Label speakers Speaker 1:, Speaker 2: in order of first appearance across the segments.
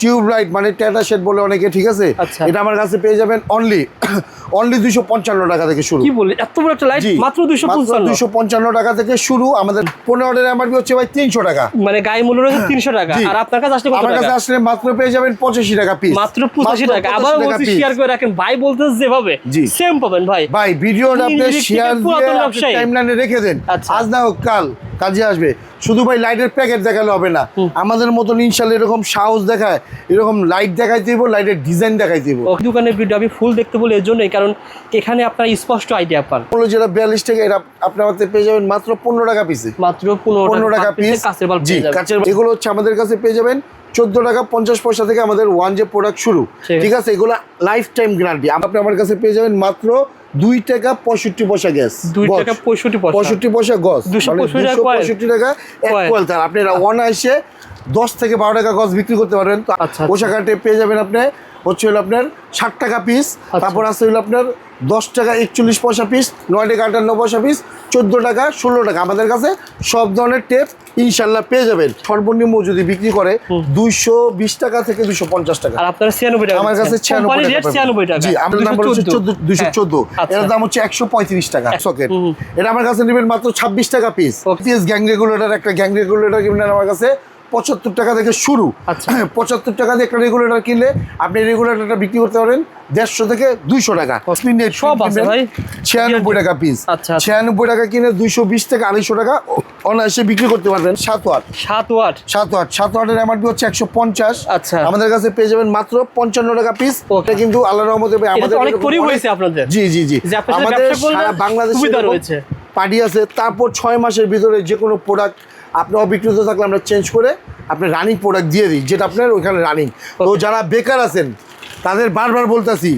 Speaker 1: Tubelight মানে tata shade বলে অনেকে, ঠিক আছে? এটা আমার কাছে পেয়ে যাবেন অনলি 255 টাকা থেকে শুরু।
Speaker 2: কি বলে এত বড় একটা লাইট মাত্র
Speaker 1: 255 টাকা থেকে শুরু। আমাদের 15 অর্ডার এমআরপি হচ্ছে ভাই 300 টাকা,
Speaker 2: মানে গায়ে মূল্য রয়েছে 300 টাকা। আর আপনার কাছে আসলে কত টাকা?
Speaker 1: আমার কাছে আসলে মাত্র পেয়ে যাবেন 85 টাকা পিস,
Speaker 2: মাত্র 85 টাকা। আবার বলছি শেয়ার করে রাখেন ভাই, বলতে যেভাবে সেম পাবেন ভাই।
Speaker 1: ভাই ভিডিওটা আপনি শেয়ার দিয়ে টাইমলাইনে রেখে দেন, আজ না হোক কাল কাজে আসবে। শুধু ভাই লাইটের প্যাকেট দেখালে হবে না, আমাদের মতন ইনশাআল্লাহ এরকম সাহস দেখায়, এরকম লাইট দেখাই দিব, লাইটের ডিজাইন দেখাই দিব।
Speaker 2: দোকানের ভিডিও আমি ফুল দেখতে বলি এর জন্যই, কারণ এখানে আপনারা স্পষ্ট আইডিয়া পান।
Speaker 1: বলো যেটা 42 টাকা, এটা আপনি আমাদের পেয়ে যাবেন মাত্র 15 টাকা পিসে,
Speaker 2: মাত্র 15 টাকা পিস কাঁচের বাল্ব।
Speaker 1: জি কাঁচের, এগুলো হচ্ছে আমাদের কাছে পেয়ে যাবেন 14 টাকা 50 পয়সা থেকে আমাদের ওয়ান যে প্রোডাক্ট শুরু, ঠিক আছে? এগুলো লাইফ টাইম গ্যারান্টি। আপনি আমার কাছে পেয়ে যাবেন মাত্র 2 টাকা 65 পয়সা গ্যাস,
Speaker 2: 2 টাকা 65
Speaker 1: পয়সা গজ, 265 টাকা এক কোয়েল। তার আপনি অনায়াসে 10 থেকে 12 টাকা গজ বিক্রি করতে পারবেন। পোশাক হাটে পেয়ে যাবেন আপনি হচ্ছে হলো আপনার 60 টাকা পিস, তারপর আছে হলো আপনার 10 টাকা 41 পয়সা পিস, 9 টাকা 58 পয়সা পিস, 14 টাকা 16 টাকা। আমাদের কাছে সব ধরনের টেপ ইনশাল্লাহ পেয়ে যাবেন। সর্বনিম্ন যদি বিক্রি করে 220 টাকা থেকে 250 টাকা।
Speaker 2: আর আপনার 96 টাকা,
Speaker 1: আমার কাছে 96 টাকা। জি, আমার নাম্বার হচ্ছে 214, এর দাম হচ্ছে 135 টাকা সকেট। এটা আমার কাছে নেবেন মাত্র 26 টাকা পিস। পিএস গ্যাং রেগুলেটর, একটা গ্যাং রেগুলেটর কিনবেন আমার কাছে 75 টাকা থেকে শুরু। 75 টাকা দিয়ে একটা রেগুলেটর কিনলে আপনি রেগুলেটরটা বিক্রি করতে পারেন 150 থেকে 200 টাকা।
Speaker 2: সব আছে ভাই
Speaker 1: 96 টাকা পিস। 96 টাকা কিনে 220 থেকে 250 টাকা অনায়াসে বিক্রি করতে পারবেন। 7 ওয়াটের এমআরপি হচ্ছে 150। আমাদের কাছে পেয়ে যাবেন মাত্র 55 টাকা পিস। এটা কিন্তু আল্লাহর রহমতে আমাদের
Speaker 2: অনেক পরিব হয়েছে আপনাদের।
Speaker 1: জি আমাদের সারা বাংলাদেশে রয়েছে পার্টি আছে। তারপর 6 মাসের ভিতরে যে কোনো প্রোডাক্ট আপনি অবিক্রিত থাকলে আমরা চেঞ্জ করে আপনি রানিং প্রোডাক্ট দিয়ে দিই, যেটা আপনার ওইখানে রানিং। তো যারা বেকার আছেন তাদের বারবার বলতেছি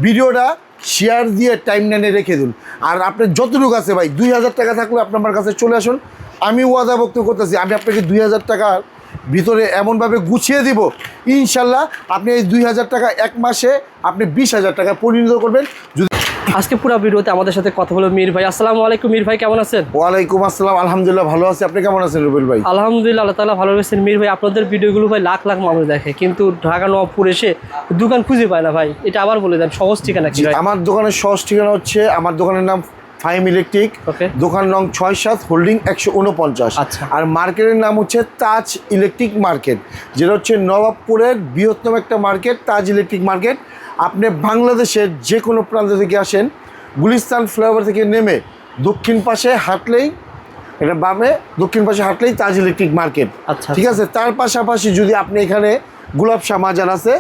Speaker 1: ভিডিওটা শেয়ার দিয়ে টাইমলাইনে রেখে দিন। আর আপনার যতটুকু আছে ভাই 2000 টাকা থাকলে আপনি আমার কাছে চলে আসুন, আমি ওয়াদা বক্তব্য করতেছি আমি আপনাকে 2000 টাকার ভিতরে এমনভাবে গুছিয়ে দিব ইনশাল্লাহ আপনি এই 2000 টাকা এক মাসে আপনি 20,000 টাকা পরিণত করবেন। যদি
Speaker 2: আজকে পুরো ভিডিওতে আমাদের সাথে কথা বলবো মীর ভাই। আসসালামু আলাইকুম মীর ভাই, কেমন আছেন?
Speaker 1: ওয়ালাইকুম আসসালাম, আলহামদুলিল্লাহ ভালো আছি। আপনি কেমন আছেন রুবেল ভাই?
Speaker 2: আলহামদুলিল্লাহ, আল্লাহ তাআলা ভালো রেখেছেন। মীর ভাই আপনাদের ভিডিওগুলো ভাই লাখ লাখ মানুষ দেখে, কিন্তু ঢাকা নবাবপুর এসে দোকান খুঁজে পায় না ভাই, এটা আবার বলে দেন সহজ ঠিকানা কি?
Speaker 1: আমার দোকানের সহজ ঠিকানা হচ্ছে, আমার দোকানের নাম ফাইম ইলেকট্রিক, দোকান নং 6-7, হোল্ডিং 149। আর মার্কেটের নাম হচ্ছে তাজ ইলেকট্রিক মার্কেট, যেটা হচ্ছে নবাবপুরের বৃহত্তম একটা মার্কেট, তাজ ইলেকট্রিক মার্কেট। আপনি বাংলাদেশের যে কোনো প্রান্ত থেকে আসেন, গুলিস্তান ফ্লাইওভার থেকে নেমে দক্ষিণ পাশে হাঁটলেই, এটা বামে দক্ষিণ পাশে হাঁটলেই তাজ ইলেকট্রিক মার্কেট, ঠিক আছে? তার পাশাপাশি যদি আপনি এখানে গোলাপ শাহ মাজার আছে,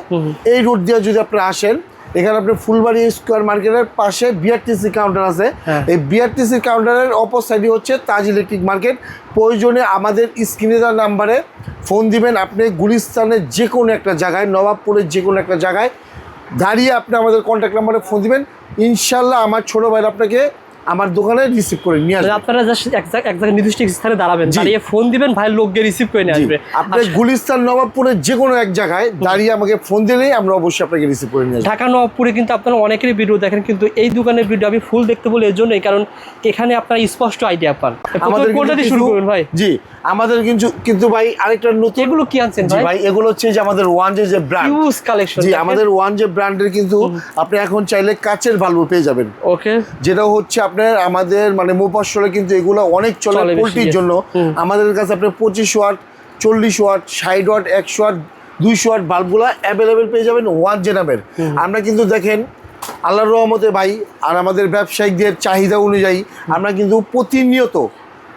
Speaker 1: এই রুট দিয়ে যদি আপনি আসেন, এখানে আপনি ফুলবাড়ি স্কোয়ার মার্কেটের পাশে বিআরটিসি কাউন্টার আছে, এই বিআরটিসি কাউন্টারের অপর সাইডে হচ্ছে তাজ ইলেকট্রিক মার্কেট। প্রয়োজনে আমাদের স্ক্রিনে দেওয়া নাম্বারে ফোন দিবেন। আপনি গুলিস্তানের যে কোনো একটা জায়গায়, নবাবপুরের যে কোনো একটা জায়গায় দাঁড়িয়ে আপনি আমাদের কন্ট্যাক্ট নাম্বারে ফোন দিবেন, ইনশাল্লাহ আমার ছোটো ভাই আপনাকে আমার দোকানে রিসিভ করে নিয়ে আসবে।
Speaker 2: আপনারা জাস্ট এক জায়গায় নির্দিষ্ট স্থানে দাঁড়াবেন, দাঁড়িয়ে ফোন দিবেন, ভাই লোক গিয়ে রিসিভ করে নিয়ে আসবে।
Speaker 1: আপনি গুলিস্তান নবাবপুরের যে কোনো এক জায়গায় দাঁড়িয়ে আমাকে ফোন দিলেই আমরা অবশ্যই আপনাকে রিসিভ করে নিয়ে আসবো।
Speaker 2: ঢাকা নবাবপুরে কিন্তু আপনারা অনেকেরই ভিডিও দেখেন, কিন্তু এই দোকানের ভিডিও আমি ফুল দেখতে বলি এর জন্যই, কারণ এখানে আপনারা স্পষ্ট আইডিয়া পান। আমাদের কোনটা দিয়ে শুরু করবেন ভাই?
Speaker 1: জি আমাদের কিন্তু ভাই আরেকটা নতুন,
Speaker 2: এগুলো কি আনছেন
Speaker 1: ভাই? এগুলো হচ্ছে যে আমাদের ওয়ান যে ব্র্যান্ড,
Speaker 2: হিউজ কালেকশন। জি
Speaker 1: আমাদের ওয়ান যে ব্র্যান্ডের কিন্তু আপনি এখন চাইলে কাচের বাল্ব পেয়ে যাবেন। যেটা হচ্ছে আপনার আমাদের মানে মোপাশলে কিন্তু এগুলো অনেক চলে পোল্ট্রির জন্য। আমাদের কাছে আপনি 25 watt, 40 watt, 60 watt, 100 watt, 200 watt বাল্বগুলো অ্যাভেলেবেল পেয়ে যাবেন ওয়ান যে নামের। আমরা কিন্তু দেখেন আল্লাহর রহমতে ভাই, আর আমাদের ব্যবসায়িকদের চাহিদা অনুযায়ী আমরা কিন্তু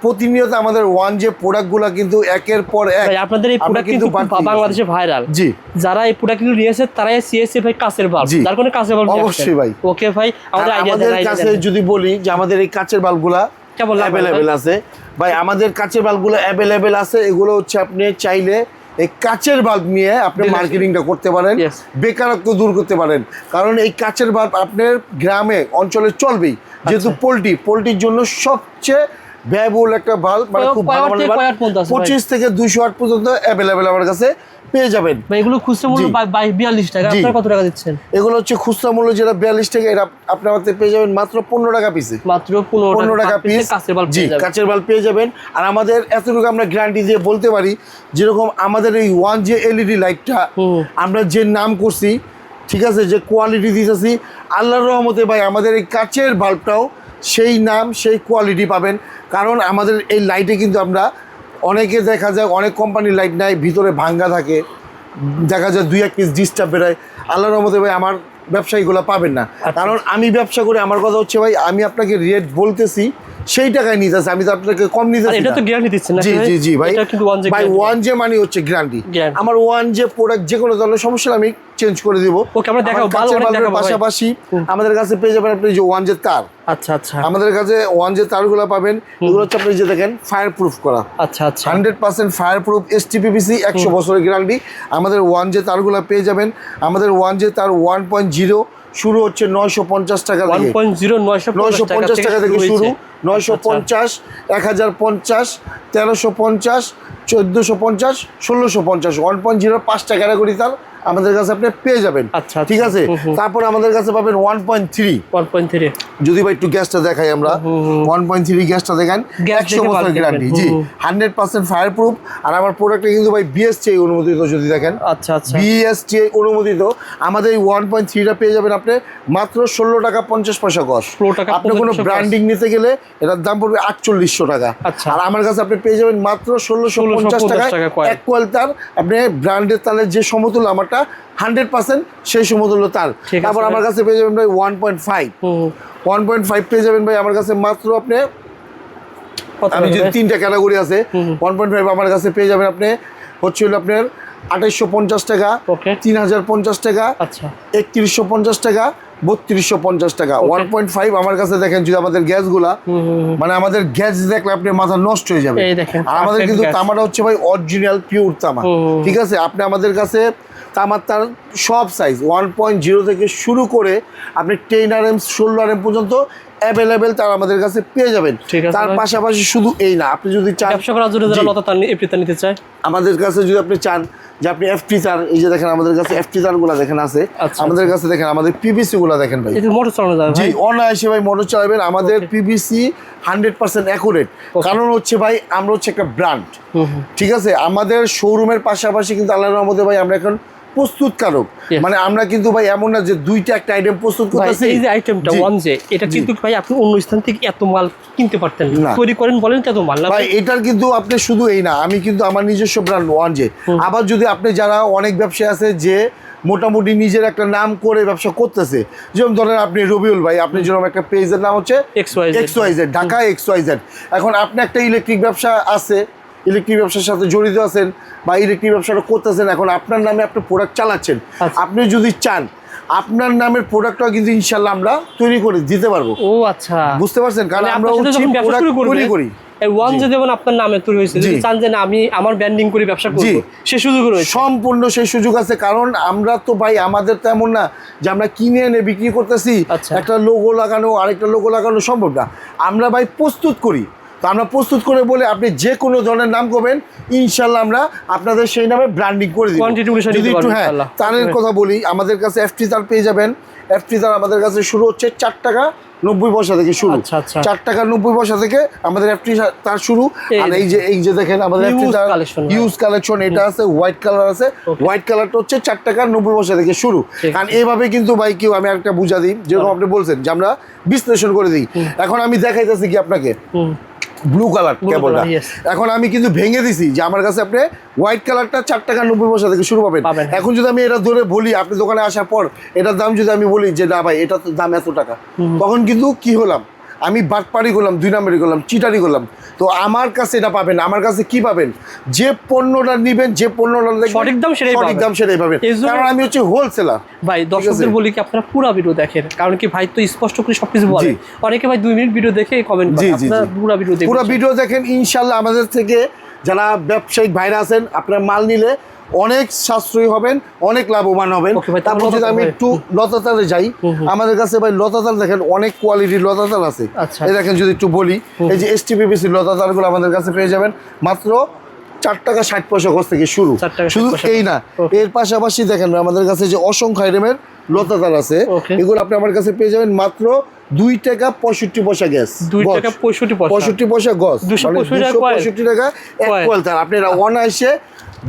Speaker 1: প্রতিনিয়ত আমাদের ওয়ান যে প্রোডাক্টগুলো কিন্তু একের পর এক।
Speaker 2: আপনাদের এই প্রোডাক্ট কিন্তু বাংলাদেশে ভাইরাল।
Speaker 1: জি,
Speaker 2: যারা এই প্রোডাক্টগুলো নিয়েছে তারাই সিএসসি ভাই কাচের বাল্ব, যার কোনো কাচের বাল্ব
Speaker 1: অবশ্যই ভাই।
Speaker 2: ওকে ভাই,
Speaker 1: আমাদের কাছে যদি বলি যে আমাদের এই কাচের বাল্বগুলা অ্যাভেলেবেল আছে ভাই, আমাদের কাচের বাল্বগুলো অ্যাভেলেবেল আছে। এগুলো হচ্ছে আপনি চাইলে এই কাচের বাল্ব নিয়ে আপনি মার্কেটিংটা করতে পারেন, বেকারত্ব দূর করতে পারেন। কারণ এই কাচের বাল্ব আপনার গ্রামে অঞ্চলে চলবেই, যেহেতু পোল্ট্রির জন্য সবচেয়ে ব্যয়বহুল একটা বাল্ব, মানে খুব ভালো মানের বাল্ব। 25 থেকে 200 ওয়াট পর্যন্ত অ্যাভেলেবেল আমার কাছে পেয়ে যাবেন
Speaker 2: ভাই। এগুলো খুচরা মূল্য 42 টাকা, আপনারা কত টাকা দিচ্ছেন?
Speaker 1: এগুলো হচ্ছে খুচরা মূল্য যেটা 42 টাকা, এটা আপনার হাতে পেয়ে যাবেন মাত্র 15 টাকা পিসে,
Speaker 2: মাত্র 15 টাকা পিস কাঁচের বাল্ব।
Speaker 1: জি, কাঁচের বাল্ব পেয়ে যাবেন। আর আমাদের এতটুকু আমরা গ্যারান্টি দিয়ে বলতে পারি, যেরকম আমাদের এই 1J LED লাইটটা আমরা যে নাম করছি, ঠিক আছে, যে কোয়ালিটি দিতেছি, আল্লাহর রহমতে ভাই আমাদের এই কাঁচের বাল্বটাও সেই নাম সেই কোয়ালিটি পাবেন। কারণ আমাদের এই লাইটে কিন্তু আমরা অনেকে দেখা যায় অনেক কোম্পানির লাইট নাই, ভিতরে ভাঙ্গা থাকে, দেখা যায় 2-1 পিস ডিস্টার্ব বেরোয়। আল্লাহর রহমতে ভাই আমার ব্যবসায়ীগুলো পাবেন না। কারণ আমি ব্যবসা করে, আমার কথা হচ্ছে ভাই আমি আপনাকে রেট বলতেছি সেই টাকায় নিতেছি, আমি তো আপনাকে কম নিতেছি।
Speaker 2: এটা তো গ্যারান্টি দিচ্ছেন না?
Speaker 1: জি জি জি ভাই,
Speaker 2: এটা কিন্তু 1J
Speaker 1: ভাই 1J মানে হচ্ছে গ্যারান্টি। আমার 1J প্রোডাক্ট যে কোনো ধরনের সমস্যা আমি চেঞ্জ করে দিব।
Speaker 2: ওকে, আমরা দেখাবো
Speaker 1: বাল্বের পাশাপাশি আমাদের কাছে পেয়ে যাবেন আপনি যে 1J তার।
Speaker 2: আচ্ছা আচ্ছা,
Speaker 1: আমাদের কাছে 1J তারগুলো পাবেন, এগুলো হচ্ছে আপনি যে দেখেন ফায়ার প্রুফ করা।
Speaker 2: আচ্ছা আচ্ছা,
Speaker 1: 100% ফায়ার প্রুফ, STPPC 100 বছরের গ্যারান্টি। আমাদের 1J তারগুলো পেয়ে যাবেন। আমাদের 1J তার 1.0 শুরু হচ্ছে 950 টাকা থেকে, 950 টাকা থেকে শুরু, 950, 1050, 1350, 1450, 1650, 1.0 5টা ক্যাটাগরি তার আমাদের কাছে আপনি পেয়ে যাবেন।
Speaker 2: আচ্ছা,
Speaker 1: ঠিক আছে। তারপর আমাদের কাছে পাবেন 1.3। যদি ভাই একটু গ্যাসটা দেখাই আমরা, 1.3 গ্যাসটা দেখেন, 100 বছর গ্যারান্টি। জি, 100% ফায়ার প্রুফ। আর আমার প্রোডাক্টে কিন্তু ভাই BSTI অনুমোদিত, যদি দেখেন।
Speaker 2: আচ্ছা আচ্ছা,
Speaker 1: BSTI অনুমোদিত। আমাদের এই 1.3টা পেয়ে যাবেন আপনি মাত্র 16 টাকা 50 পয়সা গজ। আপনি কোনো ব্র্যান্ডিং নিতে গেলে এটার দাম পড়বে 4800 টাকা। আর আমার কাছে আপনি পেয়ে যাবেন মাত্র 1650 টাকায় এক কোয়াল তার। আপনি ব্র্যান্ডের তারের যে সমতুল্য আমারটা 100% সেই সমতুল্য তার। তারপর আমার কাছে পেয়ে যাবেন ভাই 1.5 পেয়ে যাবেন ভাই আমার কাছে মাত্র আপনি, আমি যে 3টা ক্যাটাগরি আছে, 1.5 আমার কাছে পেয়ে যাবেন আপনি হচ্ছে হলো আপনার 2850 টাকা, 3050 টাকা, 3150 টাকা, 3250 টাকা। 1.5 আমার কাছে দেখেন, যদি আমাদের গ্যাসগুলা, মানে আমাদের গ্যাস দেখলে আপনি মাথা নষ্ট হয়ে যাবে। আর আমাদের কিন্তু তামাটা হচ্ছে ভাই অরিজিনাল পিওর তামা। ঠিক আছে, আপনি আমাদের কাছে তামার তার সব সাইজ 1.0 থেকে শুরু করে আপনি 10 RM 16 RM পর্যন্ত অ্যাভেলেবেল তার আমাদের কাছে পেয়ে যাবেন। তার পাশাপাশি শুধু এই না, আপনি যদি চান
Speaker 2: ব্যবসা করার জন্য যারা লতা তার এফটি তার নিতে চায়, আমাদের
Speaker 1: কাছে যদি আপনি চান যে আপনি FT তার, এই যে দেখেন আমাদের কাছে FT তারগুলো দেখেন আছে। আমাদের কাছে দেখেন আমাদের PVC গুলো দেখেন ভাই,
Speaker 2: এটা মোটর চালানো যায়।
Speaker 1: জি, অনায়াসে ভাই মোটর চালাবেন। আমাদের PVC 100% অ্যাকুরেট। কারণ হচ্ছে ভাই আমরা হচ্ছে একটা ব্র্যান্ড। ঠিক আছে, আমাদের শোরুমের পাশাপাশি কিন্তু আল্লাহর রহমতে ভাই আমরা এখন প্রস্তুতকারক। মানে আমরা কিন্তু ভাই এমন না যে দুইটা একটা আইটেম প্রস্তুত করতেছি।
Speaker 2: এই যে আইটেমটা 1J, এটা কিন্তু ভাই আপনি অন্য স্থান থেকে এত মাল কিনতে পারতেন না, তৈরি করেন বলেন এত মাল না
Speaker 1: ভাই। এটার কিন্তু আপনি শুধু এই না, আমি কিন্তু আমার নিজস্ব ব্র্যান্ড 1J। আবার যদি আপনি যারা অনেক ব্যবসায়ী আছে যে মোটামুটি নিজের একটা নাম করে ব্যবসা করতেছে, যেমন ধরেন আপনি রবিউল ভাই, আপনি যেরকম একটা পেজের নাম হচ্ছে XYZ ঢাকা XYZ। এখন আপনি একটা ইলেকট্রিক ব্যবসা আছে, ইলেকট্রিক ব্যবসার সাথে জড়িত আছেন বা ইলেকট্রিক ব্যবসাটা করতেছেন, এখন আপনার নামে আপনি প্রোডাক্ট চালাচ্ছেন। আপনি যদি চান আপনার নামের প্রোডাক্টটা কিন্তু ইনশাল্লাহ আমরা তৈরি করে দিতে পারবো।
Speaker 2: ও আচ্ছা,
Speaker 1: বুঝতে পারছেন, কারণ আমরা হচ্ছে প্রোডাক্ট তৈরি করি।
Speaker 2: এই 1J যেমন আপনার নামে তৈরি হয়েছে, যদি চান যে আমি আমার ব্র্যান্ডিং করে ব্যবসা করব, সেই সুযোগ রয়েছে,
Speaker 1: সম্পূর্ণ সেই সুযোগ আছে। কারণ আমরা তো ভাই আমাদের তো এমন না যে আমরা কিনে এনে বিক্রি করতেছি, একটা লোগো লাগানো আরেকটা লোগো লাগানো সম্ভব না। আমরা ভাই প্রস্তুত করি। তো আমরা প্রস্তুত করে বলে আপনি যে কোনো ধরনের নাম করবেন, ইনশাল্লাহ আমরা আপনাদের সেই নামে ব্র্যান্ডিং করে দিই। যদি একটু তারের কথা বলি, আমাদের কাছে FT তার পেয়ে যাবেন। FT তার আমাদের কাছে শুরু হচ্ছে 4 টাকা 90 পয়সা থেকে শুরু। 4 টাকা 90 পয়সা থেকে আমাদের FT তার শুরু। আর এই যে দেখেন আমাদের FT তার ইউজ কালেকশন, এটা আছে হোয়াইট কালার আছে। হোয়াইট কালারটা হচ্ছে 4 টাকা 90 পয়সা থেকে শুরু। কারণ এইভাবে কিন্তু ভাই কেউ, আমি একটা বুঝা দিই, যেরকম আপনি বলছেন যে আমরা বিশ্লেষণ করে দিই। এখন আমি দেখাইতেছি কি আপনাকে ব্লু কালার কেবলটা, এখন আমি কিন্তু ভেঙে দিছি যে আমার কাছে আপনি হোয়াইট কালারটা 4 টাকা 90 পয়সা থেকে শুরু পাবেন। এখন যদি আমি এটা ধরে বলি, আপনি দোকানে আসার পর এটার দাম যদি আমি বলি যে না ভাই এটা তো দাম এত টাকা, তখন কিন্তু কি হলাম, আমি বাটপারি করলাম, 2 নম্বরই করলাম, চিটারি করলাম। তো আমার কাছে এটা পাবেন, আমার কাছে কি পাবেন, যে পণ্যটা নিবেন, যে পণ্যটা
Speaker 2: সঠিক দাম সেটাই পাবেন।
Speaker 1: কারণ আমি হচ্ছে হোলসেলার।
Speaker 2: ভাই দর্শকদের বলি কি আপনারা পুরো ভিডিও দেখেন, কারণ কি ভাই তো স্পষ্ট করে সবকিছু বলে। অনেকে ভাই 2 মিনিট ভিডিও দেখে কমেন্ট করে, আপনারা পুরো ভিডিও দেখেন।
Speaker 1: পুরো ভিডিও দেখেন, ইনশাআল্লাহ আমাদের থেকে যারা ব্যবসায়িক ভাইরা আছেন, আপনার মাল নিলে অনেক সাশ্রয়ী হবেন, অনেক লাভবান হবেন। তারপর যদি আমি একটু লতাতারে যাই, আমাদের কাছে ভাই লতাতার দেখেন অনেক কোয়ালিটির লতাতার আছে। এই দেখেন যদি একটু বলি, এই যে STPPC লতাতারগুলো আমাদের কাছে পেয়ে যাবেন মাত্র 4 টাকা 60 পয়সা গজ থেকে শুরু। শুধু এই না, এর পাশাপাশি দেখেন আমাদের কাছে যে অসংখ্য আইটেমের লতাতার আছে, এগুলো আপনি আমার কাছে পেয়ে যাবেন মাত্র 2 টাকা 65 পয়সা গ্যাস।
Speaker 2: 2 টাকা 65
Speaker 1: পয়সা গজ, 265 টাকা এক কয়েল তার। আপনি অনায়াসে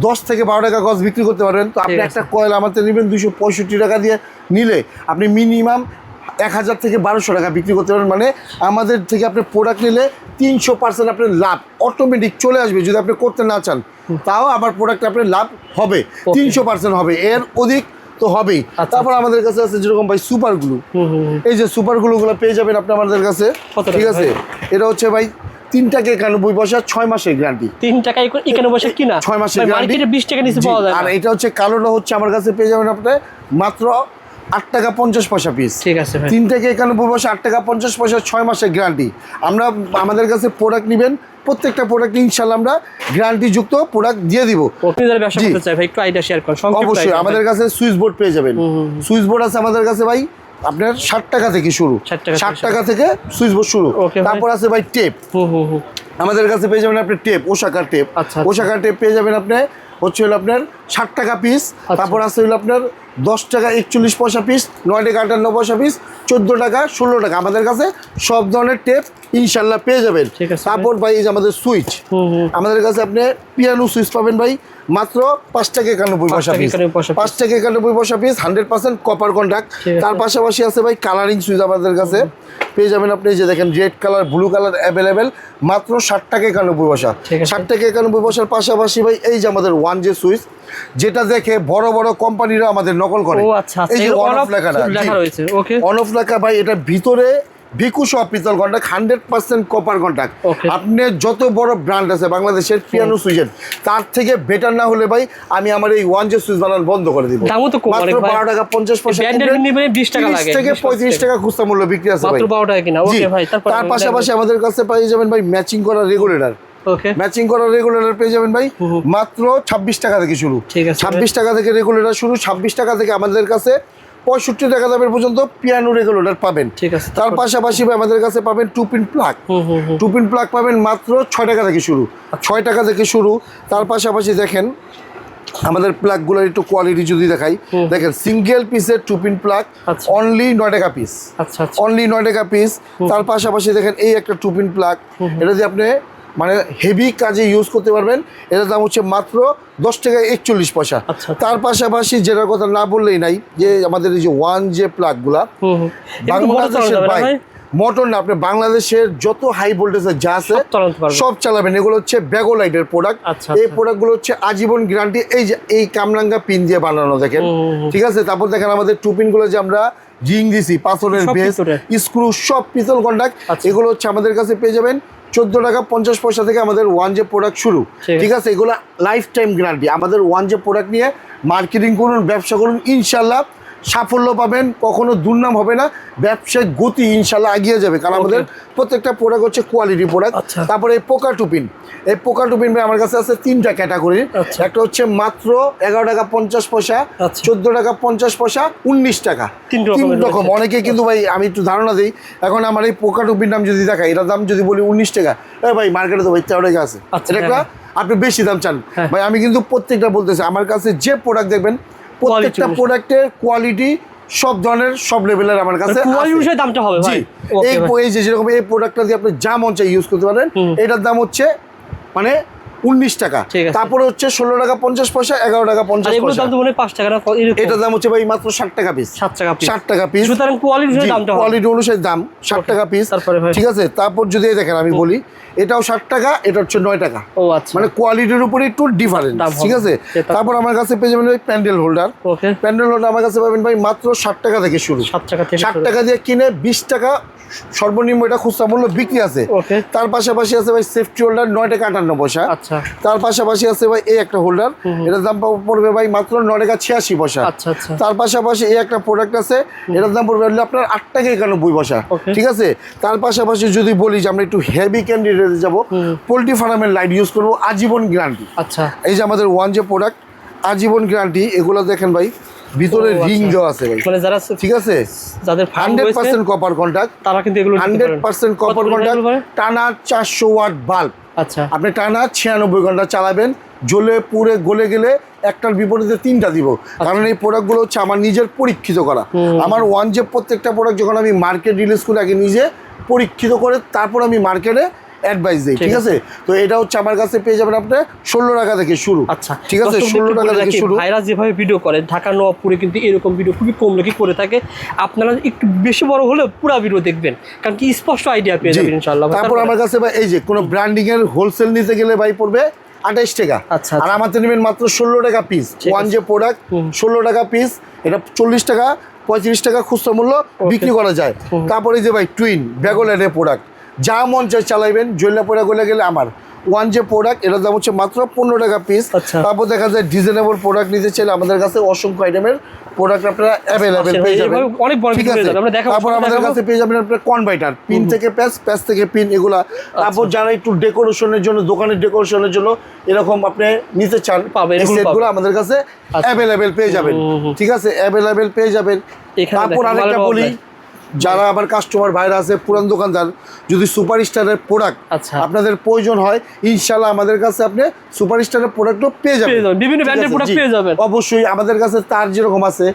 Speaker 1: 10 থেকে 12 টাকা গজ বিক্রি করতে পারবেন। তো আপনি একটা কয়েল আমাদের নেবেন 265 টাকা দিয়ে নিলে আপনি মিনিমাম 1000 থেকে 1200 টাকা বিক্রি করতে পারবেন। মানে আমাদের থেকে আপনি প্রোডাক্ট নিলে 300% আপনার লাভ অটোমেটিক চলে আসবে। যদি আপনি করতে না চান তাও আমার প্রোডাক্ট আপনার লাভ হবে, 300% হবে, এর অধিক তো হবেই। তারপর আমাদের কাছে আছে যেরকম ভাই সুপার গ্লু, এই যে সুপার গ্লুগুলো পেয়ে যাবেন আপনি আমাদের কাছে, ঠিক আছে? এটা হচ্ছে ভাই 3 টাকা 91 পয়সা, 6 মাসের গ্যারান্টি।
Speaker 2: 3 টাকা 91 পয়সা কিনা,
Speaker 1: 6 মাসের গ্যারান্টি,
Speaker 2: মার্কেটে 20 টাকা নিচে পাওয়া যায়।
Speaker 1: আর এটা হচ্ছে কালোটা হচ্ছে আমার কাছে পেয়ে যাবেন আপনি মাত্র 8 টাকা 50 পয়সা পিস।
Speaker 2: ঠিক আছে ভাই,
Speaker 1: 3 টাকা 91 পয়সা, 8 টাকা 50 পয়সা, 6 মাসের গ্যারান্টি। আমরা আমাদের কাছে প্রোডাক্ট নেবেন, প্রত্যেকটা প্রোডাক্ট ইনশাআল্লাহ আমরা গ্যারান্টি যুক্ত প্রোডাক্ট দিয়ে দিব।
Speaker 2: আপনি যারা ব্যবসা করতে চাই ভাই একটু আইডিয়া শেয়ার করুন।
Speaker 1: অবশ্যই আমাদের কাছে সুইচ বোর্ড পেয়ে যাবেন। সুইচ বোর্ড আছে আমাদের কাছে ভাই আপনার 60 টাকা থেকে শুরু, 60 টাকা থেকে সুইচ বোর্ড শুরু। তারপর আছে ভাই টেপ, আমাদের কাছে পেয়ে যাবেন আপনি টেপ, ওশাকার টেপ। ওশাকার টেপ পেয়ে যাবেন আপনি হচ্ছে হলো আপনার 60 টাকা পিস। তারপর আছে হলো আপনার 10 টাকা 41 পয়সা পিস, 9 টাকা 58 পয়সা পিস, 14 টাকা 16 টাকা। আমাদের কাছে সব ধরনের টেপ ইনশাল্লাহ পেয়ে যাবেন। তারপর ভাই এই যে আমাদের সুইচ, আমাদের কাছে আপনি পিয়ানো সুইচ পাবেন ভাই মাত্র 5 টাকা 91 পয়সা পিস, 5 টাকা 91 পয়সা পিস, 100% কপার কন্টাক্ট। তার পাশাপাশি আছে ভাই কালারিং সুইচ আমাদের কাছে পেয়ে যাবেন আপনি, যে দেখেন red colour, blue colour available মাত্র 60 টাকা 91 পয়সা। 60 টাকা 91 পয়সার পাশাপাশি ভাই এই যে আমাদের 1J সুইচ, যেটা দেখে বড় বড় কোম্পানিরা আমাদের নকল করে। এই যে অন অফ লেখাটা, অন অফ লেখা ভাই, এটা ভিতরে ভিকুশ পিতল কন্টাক্ট, 100% কপার কন্টাক্ট। আপনি যত বড় ব্র্যান্ড আছে বাংলাদেশের পিয়ানো সুইচের, তার থেকে বেটার না হলে ভাই আমি আমার এই 1J সুইচ বানানো বন্ধ করে দিব। মাত্র 12 টাকা 50 পয়সা,
Speaker 2: 20 টাকা লাগে,
Speaker 1: 30 থেকে 35 টাকা খুচরা মূল্য বিক্রি আছে ভাই,
Speaker 2: মাত্র 12 টাকা কিনা। ওকে ভাই,
Speaker 1: তার পাশাপাশি আমাদের কাছে পেয়ে যাবেন ভাই ম্যাচিং করা রেগুলেটর। ম্যাচিং করা রেগুলেটর পেয়ে যাবেন ভাই মাত্র 26 টাকা থেকে শুরু। 26 টাকা থেকে রেগুলেটর শুরু, 26 টাকা থেকে আমাদের কাছে 65 টাকা দামের পর্যন্ত পিয়ানো রেগুলেটর পাবেন। তার পাশাপাশি আমাদের কাছে পাবেন 2 পিন প্লাগ, 2 পিন প্লাগ পাবেন মাত্র 6 টাকা থেকে শুরু, 6 টাকা থেকে শুরু। তার পাশাপাশি দেখেন আমাদের প্লাগগুলোর একটু কোয়ালিটি যদি দেখাই, দেখেন সিঙ্গেল পিসের 2 পিন প্লাগ অনলি 9 টাকা পিস, অনলি 9 টাকা পিস। তার পাশাপাশি দেখেন এই একটা 2 পিন প্লাগ, এটা দিয়ে আপনি মানে হেভি কাজে ইউজ করতে পারবেন। এটার দাম হচ্ছে মাত্র 10 টাকা 41 পয়সা। তার পাশাপাশি যেটার কথা না বললেই নাই, যে আমাদের এই যে 1J প্লাগগুলা বাংলাদেশের মোটর না, আপনি বাংলাদেশের যত হাই ভোল্টেজের যা আছে সব চালাবেন। এগুলো হচ্ছে ব্যাগোলাইটের প্রোডাক্ট। এই প্রোডাক্টগুলো হচ্ছে আজীবন গ্যারান্টি। এই যে এই কামরাঙ্গা পিন দিয়ে বানানো দেখেন, ঠিক আছে? তারপর দেখেন আমাদের 2 পিনগুলো যে আমরা রিং দিছি, পাথরের বেস, স্ক্রু সব পিতল কন্টাক্ট। এগুলো হচ্ছে আমাদের কাছে পেয়ে যাবেন 14 টাকা 50 পয়সা থেকে আমাদের 1J প্রোডাক্ট শুরু, ঠিক আছে? এগুলো লাইফ টাইম গ্যারান্টি। আমাদের 1J প্রোডাক্ট নিয়ে মার্কেটিং করুন, ব্যবসা করুন, ইনশাল্লাহ সাফল্য পাবেন, কখনো দুর্নাম হবে না, ব্যবসায়িক গতি ইনশাল্লাহ এগিয়ে যাবে। কারণ আমাদের প্রত্যেকটা প্রোডাক্ট হচ্ছে কোয়ালিটি প্রোডাক্ট। তারপরে এই পোকা টুপিন, এই পোকা টুপিন আমার কাছে আছে 3টা ক্যাটাগরি। একটা হচ্ছে মাত্র 11 টাকা 50 পয়সা, 14 টাকা 50 পয়সা, 19 টাকা, 3 রকম। অনেকে কিন্তু ভাই আমি একটু ধারণা দিই, এখন আমার এই পোকা টুপির দাম যদি দেখাই, এটার দাম যদি বলি 19 টাকা, ভাই মার্কেটে তো ভাই 13 টাকা আছে, এটা আপনি বেশি দাম চান ভাই। আমি কিন্তু প্রত্যেকটা বলতেছি, আমার কাছে যে প্রোডাক্ট দেখবেন প্রত্যেকটা প্রোডাক্টের কোয়ালিটি সব ধরনের সব লেভেলের আমার কাছে
Speaker 2: দামটা হবে ভাই।
Speaker 1: এই যে যেরকম এই প্রোডাক্টটা দিয়ে আপনি যা মন চাই ইউজ করতে পারেন, এটার দাম হচ্ছে মানে 19 টাকা। তারপরে হচ্ছে 16 টাকা 50 পয়সা, 11 টাকা 50 পয়সা। এটার দাম হচ্ছে ভাই মাত্র 60 টাকা পিস, 60 টাকা পিস। সুতরাং কোয়ালিটি অনুসারে দাম 60 টাকা পিস, ঠিক আছে? তারপর যদি দেখেন আমি বলি, এটাও 60 টাকা, এটা হচ্ছে 9 টাকা, মানে কোয়ালিটির উপরে একটু ডিফারেন্স, ঠিক আছে? তারপর আমার কাছে পেয়ে যাবেন ভাই প্যান্ডেল হোল্ডার। প্যান্ডেল হোল্ডার আমার কাছে পাবেন ভাই মাত্র 60 টাকা থেকে শুরু, 60 টাকা দিয়ে কিনে 20 টাকা সর্বনিম্ন এটা খুচরা মূল্য বিক্রি আছে। তার পাশাপাশি আছে ভাই সেফটি হোল্ডার 9 টাকা 58 পয়সা।
Speaker 2: আচ্ছা।
Speaker 1: তার পাশাপাশি আছে ভাই এই একটা হোল্ডার, এটার দাম পড়বে ভাই মাত্র 9 টাকা 86 পয়সা।
Speaker 2: আচ্ছা আচ্ছা।
Speaker 1: তার পাশাপাশি এই একটা প্রোডাক্ট আছে, এটার দাম পড়বে হলো আপনার 8 টাকা 91 পয়সা। ঠিক আছে। তার পাশাপাশি যদি বলি যে আমরা একটু হেভি ক্যান্ডিডেটে যাব, পোল্ট্রি ফার্মের লাইট ইউজ করবো, আজীবন গ্যারান্টি।
Speaker 2: আচ্ছা।
Speaker 1: এই যে আমাদের ওয়ান যে প্রোডাক্ট আজীবন গ্যারান্টি, এগুলো দেখেন ভাই ভিতরে রিং দেওয়া আছে ভাই,
Speaker 2: মানে যারা
Speaker 1: ঠিক আছে,
Speaker 2: যাদের
Speaker 1: 100% কপার কন্টাক্ট,
Speaker 2: তারা কিন্তু এগুলো
Speaker 1: 100% কপার কন্টাক্ট, টানা 400 ওয়াট বাল্ব।
Speaker 2: আচ্ছা।
Speaker 1: আপনি টানা 96 ঘন্টা চালাবেন, জ্বলে পুড়ে গলে গেলে একটার বিপরীতে 3টা দিব। কারণ এই প্রোডাক্টগুলো হচ্ছে আমার নিজের পরীক্ষিত করা। আমার ওয়ান যে প্রত্যেকটা প্রোডাক্ট যখন আমি মার্কেট রিলিজ করে আগে নিজে পরীক্ষিত করে তারপর আমি মার্কেটে অ্যাডভাইস দিই। ঠিক আছে। তো এটা হচ্ছে আমার কাছে পেয়ে যাবেন আপনি 16 টাকা থেকে শুরু।
Speaker 2: আচ্ছা।
Speaker 1: ঠিক আছে, 16 টাকা থেকে শুরু।
Speaker 2: ভাইরা যেভাবে ভিডিও করে ঢাকা নবাবপুরে কিন্তু এরকম ভিডিও খুবই কম লোকই করে থাকে। আপনারা একটু বেশি বড় হলে পুরো ভিডিও দেখবেন, কারণ কি স্পষ্ট আইডিয়া পেয়ে যাবেন ইনশাআল্লাহ।
Speaker 1: তারপর আমার কাছে ভাই এই যে কোনো ব্র্যান্ডিং এর হোলসেল নিতে গেলে ভাই পড়বে 28 টাকা।
Speaker 2: আচ্ছা।
Speaker 1: আর আমাদের নেবেন মাত্র 16 টাকা পিস। ওয়ান যে প্রোডাক্ট 16 টাকা পিস, এটা 40 টাকা 35 টাকা খুচরা মূল্য বিক্রি করা যায়। তারপরে যে ভাই টুইন ব্যাগোলের প্রোডাক্ট, যা মন চাই চালাইবেন, জৈলা পোড়া গলে গেলে আমার ওয়ান যে প্রোডাক্ট এটার দাম হচ্ছে মাত্র 15 টাকা পিস। তারপর দেখা যায় ডিজাইনেবল প্রোডাক্ট নিতে চাইলে আমাদের কাছে অসংখ্য আইটেমের প্রোডাক্ট আপনারা অ্যাভেলেবেল পেয়ে যাবেন।
Speaker 2: অনেক বড়
Speaker 1: ঠিক আছে। তারপর আমাদের কাছে পেয়ে যাবেন আপনারা কনভার্টার, পিন থেকে প্যাচ, প্যাচ থেকে পিন, এগুলা। তারপর যারা একটু ডেকোরেশনের জন্য, দোকানের ডেকোরেশনের জন্য এরকম আপনি নিতে চান, এই সেটগুলো আমাদের কাছে অ্যাভেলেবেল পেয়ে যাবেন। ঠিক আছে, অ্যাভেলেবেল পেয়ে যাবেন। তারপর আরেকটা বলি, যারা আবার কাস্টমার ভাইরা আছে পুরান দোকানদার, যদি সুপারস্টারের প্রোডাক্ট আপনাদের প্রয়োজন হয়, ইনশাআল্লাহ আমাদের কাছে আপনি সুপারস্টারের প্রোডাক্টও পেয়ে যাবেন,
Speaker 2: বিভিন্ন ব্র্যান্ডের প্রোডাক্ট পেয়ে যাবেন।
Speaker 1: অবশ্যই আমাদের কাছে তার যেরকম আছে